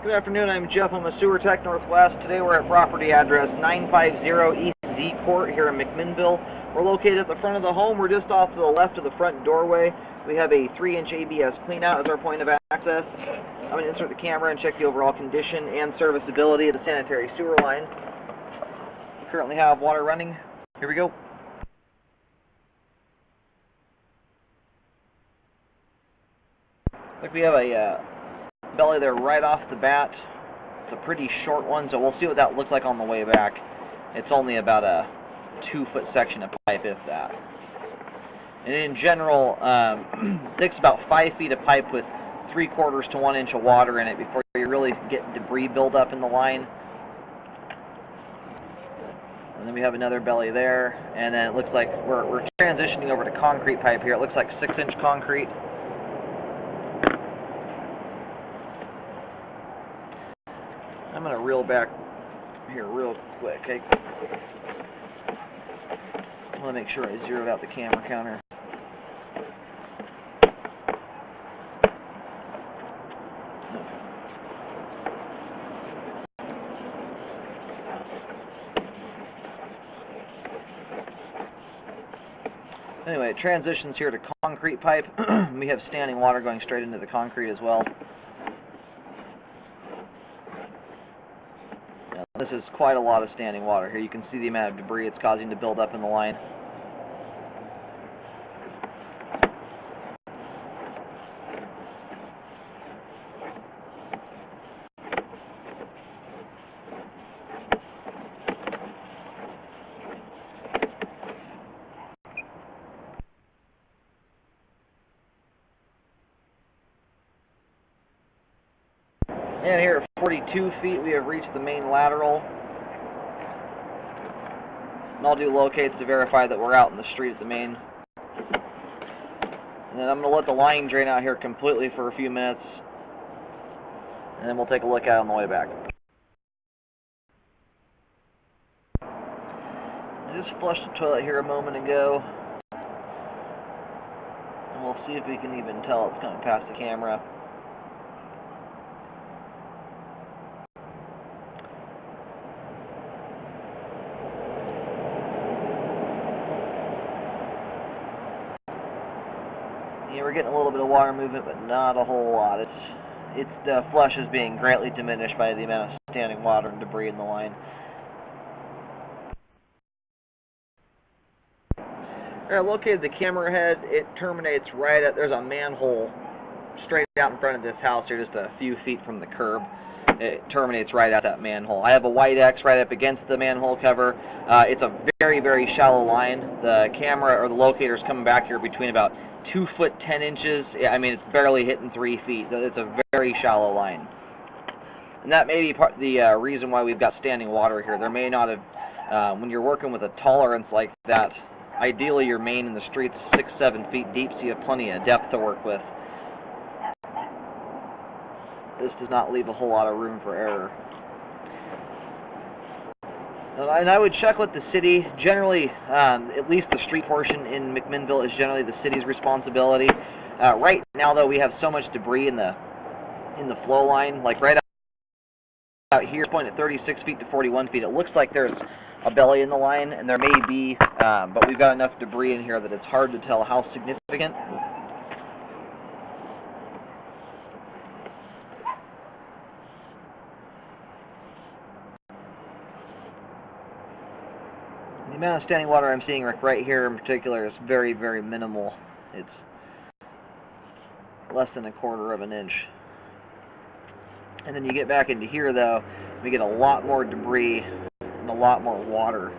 Good afternoon, I'm Jeff. I'm a sewer tech Northwest. Today we're at property address 950 E Zee Court here in McMinnville. We're located at the front of the home. We're just off to the left of the front doorway. We have a 3-inch ABS cleanout as our point of access. I'm going to insert the camera and check the overall condition and serviceability of the sanitary sewer line. We currently have water running. Here we go. Like we have a belly there right off the bat. It's a pretty short one, so we'll see what that looks like on the way back. It's only about a 2-foot section of pipe, if that. And in general, takes about 5 feet of pipe with 3/4 to 1 inch of water in it before you really get debris buildup in the line. And then we have another belly there, and then it looks like we're transitioning over to concrete pipe here. It looks like 6-inch concrete. I'm going to reel back here real quick. I want to make sure I zeroed out the camera counter. Anyway, it transitions here to concrete pipe. We have standing water going straight into the concrete as well. This is quite a lot of standing water here. You can see the amount of debris it's causing to build up in the line. And here at 42 feet, we have reached the main lateral. And I'll do locates to verify that we're out in the street at the main. And then I'm going to let the line drain out here completely for a few minutes. And then we'll take a look at it on the way back. I just flushed the toilet here a moment ago. And we'll see if we can even tell it's coming past the camera. Yeah, we're getting a little bit of water movement, but not a whole lot. The flush is being greatly diminished by the amount of standing water and debris in the line. I located the camera head. It terminates right at, there's a manhole straight out in front of this house here, just a few feet from the curb. It terminates right at that manhole. I have a white X right up against the manhole cover. It's a very, very shallow line. The camera or the locator is coming back here between about 2 foot 10 inches. I mean, it's barely hitting 3 feet. It's a very shallow line. And that may be part the reason why we've got standing water here. There may not have, when you're working with a tolerance like that, ideally your main in the street's 6-7 feet deep, so you have plenty of depth to work with. This does not leave a whole lot of room for error. And I would check with the city. Generally, at least the street portion in McMinnville is generally the city's responsibility. Right now, though, we have so much debris in the flow line. Like right out here, point at 36 feet to 41 feet. It looks like there's a belly in the line, and there may be, but we've got enough debris in here that it's hard to tell how significant. The amount of standing water I'm seeing right here in particular is very, very minimal. It's less than 1/4 of an inch. And then you get back into here, though, we get a lot more debris and a lot more water.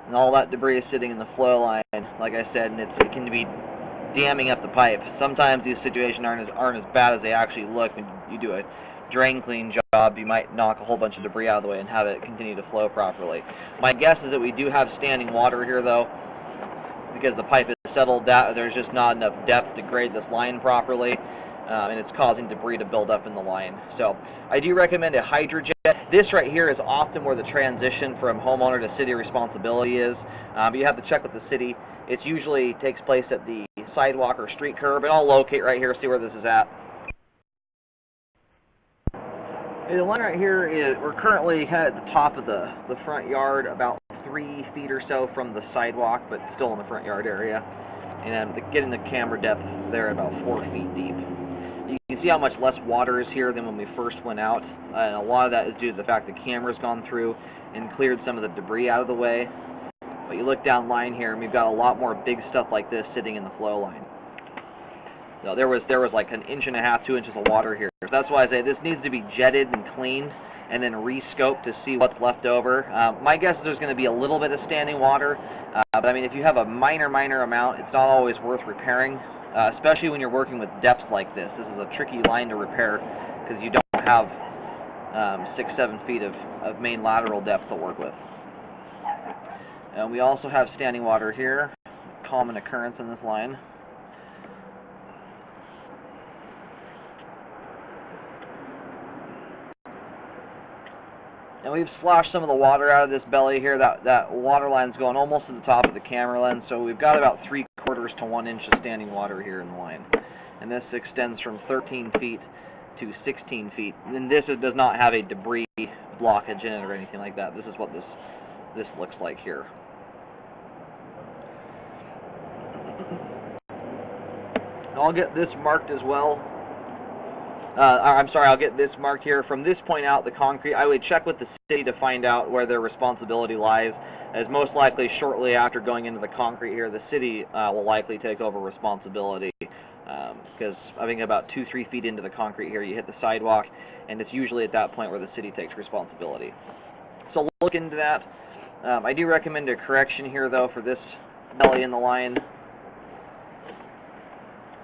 And all that debris is sitting in the flow line, like I said, and it can be damming up the pipe. Sometimes these situations aren't as bad as they actually look. When you do a drain clean job, you might knock a whole bunch of debris out of the way and have it continue to flow properly. My guess is that we do have standing water here, though, because the pipe is settled down. There's just not enough depth to grade this line properly. and it's causing debris to build up in the line. So I do recommend a hydrojet. This right here is often where the transition from homeowner to city responsibility is, but you have to check with the city. It usually takes place at the sidewalk or street curb, and I'll locate right here, see where this is at. The line right here is, we're currently kind of at the top of the front yard, about 3 feet or so from the sidewalk, but still in the front yard area. And I'm getting the camera depth there about 4 feet deep. You can see how much less water is here than when we first went out, and a lot of that is due to the fact the camera's gone through and cleared some of the debris out of the way. But you look down line here, and we've got a lot more big stuff like this sitting in the flow line. No, there was like 1.5 inches, 2 inches of water here. So that's why I say this needs to be jetted and cleaned and then re-scoped to see what's left over. My guess is there's going to be a little bit of standing water, but I mean, if you have a minor amount, it's not always worth repairing, especially when you're working with depths like this. This is a tricky line to repair because you don't have 6-7 feet of main lateral depth to work with. And we also have standing water here, common occurrence in this line. And we've sloshed some of the water out of this belly here. That water line's going almost to the top of the camera lens, so we've got about 3/4 to 1 inch of standing water here in the line. And this extends from 13 feet to 16 feet. And this does not have a debris blockage in it or anything like that. This is what this looks like here. And I'll get this marked as well. I'm sorry, I'll get this marked here. From this point out, the concrete, I would check with the city to find out where their responsibility lies, as most likely shortly after going into the concrete here, the city will likely take over responsibility, because I think about 2-3 feet into the concrete here, you hit the sidewalk, and it's usually at that point where the city takes responsibility. So look into that. I do recommend a correction here, though, for this belly in the line.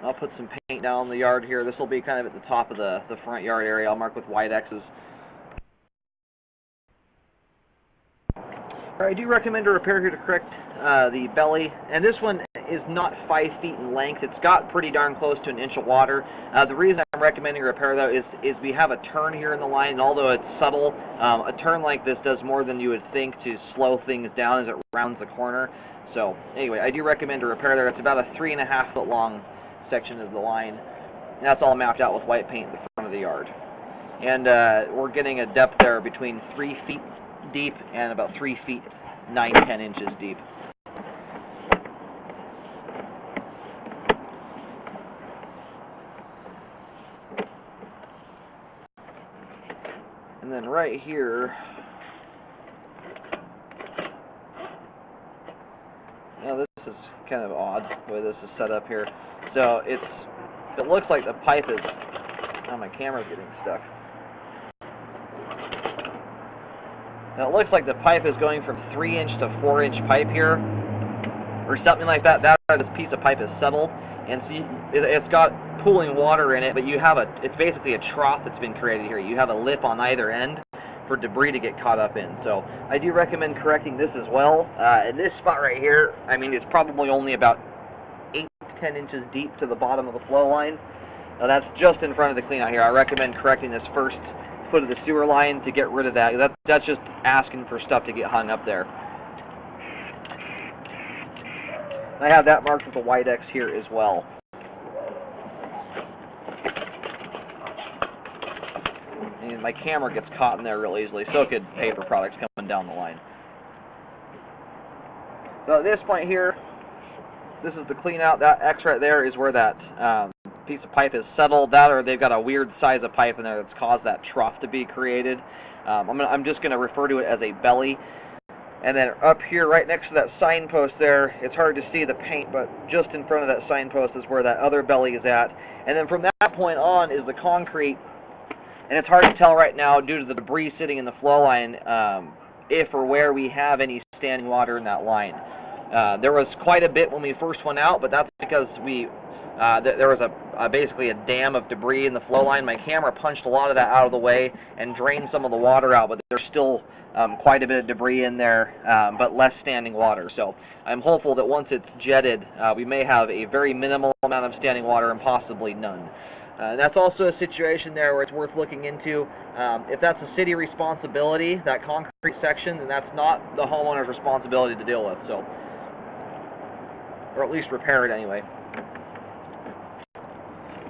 I'll put some paint down on the yard here. This will be kind of at the top of the front yard area. I'll mark with white X's. I do recommend a repair here to correct the belly. And this one is not 5 feet in length. It's got pretty darn close to 1 inch of water. The reason I'm recommending a repair, though, is we have a turn here in the line. And although it's subtle, a turn like this does more than you would think to slow things down as it rounds the corner. So anyway, I do recommend a repair there. It's about a 3.5 foot long section of the line. And that's all mapped out with white paint in the front of the yard. And we're getting a depth there between 3 feet deep and about 3 feet 9-10 inches deep. And then right here, now this is kind of odd the way this is set up here. So it looks like the pipe is, oh, my camera's getting stuck. Now it looks like the pipe is going from 3-inch to 4-inch pipe here, or something like that. This piece of pipe is settled, and see, it's got pooling water in it, but you have it's basically a trough that's been created here. You have a lip on either end for debris to get caught up in. So I do recommend correcting this as well. And this spot right here, I mean, it's probably only about 8 to 10 inches deep to the bottom of the flow line. Now that's just in front of the cleanout here. I recommend correcting this first foot of the sewer line to get rid of that. That's just asking for stuff to get hung up there. I have that marked with a white X here as well. And my camera gets caught in there real easily, so could paper products coming down the line. So at this point here, this is the clean out. That X right there is where that piece of pipe is settled. That, or they've got a weird size of pipe in there that's caused that trough to be created. I'm just going to refer to it as a belly. And then up here, right next to that signpost there, it's hard to see the paint, but just in front of that signpost is where that other belly is at. And then from that point on is the concrete. And it's hard to tell right now due to the debris sitting in the flow line if or where we have any standing water in that line. There was quite a bit when we first went out, but that's because there was basically a dam of debris in the flow line. My camera punched a lot of that out of the way and drained some of the water out, but there's still quite a bit of debris in there, but less standing water. So I'm hopeful that once it's jetted, we may have a very minimal amount of standing water and possibly none. That's also a situation there where it's worth looking into. If that's a city responsibility, that concrete section, then that's not the homeowner's responsibility to deal with. So, or at least repair it anyway.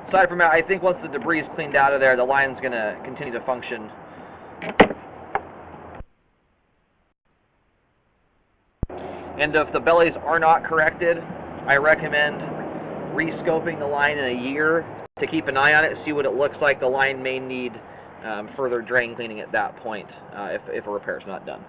Aside from that, I think once the debris is cleaned out of there, the line's going to continue to function. And if the bellies are not corrected, I recommend re-scoping the line in a year to keep an eye on it, see what it looks like. The line may need further drain cleaning at that point if a repair is not done.